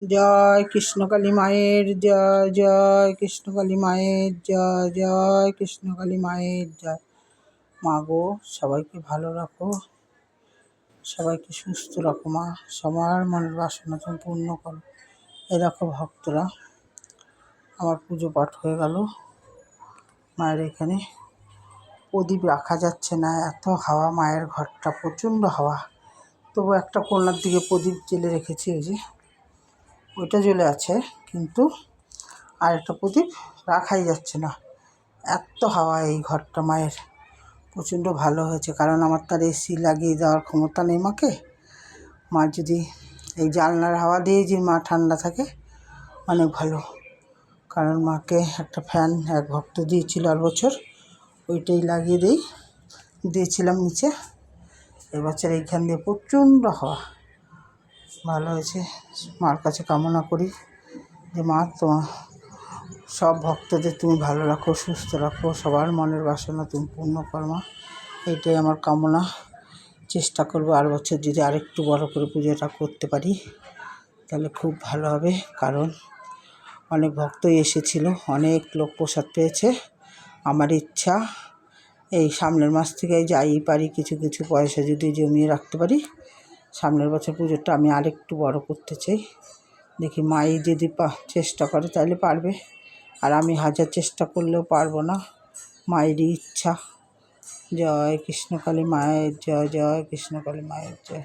জয় কৃষ্ণকালী মায়ের জয়, জয় কৃষ্ণকালী মায়ের জয়, জয় কৃষ্ণকালী মায়ের জয়। মা গো, সবাইকে ভালো রাখো, সবাইকে সুস্থ রাখো মা, সবার মনের বাসনা তুমি পূর্ণ করো। এ দেখো ভক্তরা, আমার পুজো পাঠ হয়ে গেল। মায়ের এখানে প্রদীপ রাখা যাচ্ছে না, এত হাওয়া, মায়ের ঘরটা প্রচণ্ড হাওয়া। তবু একটা কোণার দিকে প্রদীপ জেলে রেখেছি, এই যে ওইটা জ্বলে আছে, কিন্তু আর একটা প্রদীপ রাখাই যাচ্ছে না, এত হাওয়া এই ঘরটা মায়ের। প্রচণ্ড ভালো হয়েছে, কারণ আমার তার এসি লাগিয়ে দেওয়ার ক্ষমতা নেই মাকে। মা যদি এই জানলার হাওয়া দিয়ে যে মা ঠান্ডা থাকে, অনেক ভালো। কারণ মাকে একটা ফ্যান এক ভক্ত দিয়েছিল আর বছর, ওইটাই লাগিয়ে দিয়েছিলাম নিচে। এবছর এইখান দিয়ে প্রচণ্ড হাওয়া, ভালো হয়েছে। মার কাছে কামনা করি যে মা তোমার সব ভক্তদের তুমি ভালো রাখো, সুস্থ রাখো, সবার মনের বাসনা তুমি পূর্ণ করো মা, এইটাই আমার কামনা। চেষ্টা করবো আর বছর যদি আরেকটু বড় করে পুজোটা করতে পারি তাহলে খুব ভালো হবে। কারণ অনেক ভক্তই এসেছিল, অনেক লোক প্রসাদ পেয়েছে। আমার ইচ্ছা এই সামনের মাস থেকে যাই পারি কিছু কিছু পয়সা যদি জমিয়ে রাখতে পারি, সামনের বছর পুজোটা আমি আরেকটু বড় করতে চাই। দেখি মাই যদি চেষ্টা করে তাহলে পারবে, আর আমি হাজার চেষ্টা করলেও পারবো না, মায়েরই ইচ্ছা। জয় কৃষ্ণকালী মায়ের জয়, জয় কৃষ্ণকালী মায়ের জয়।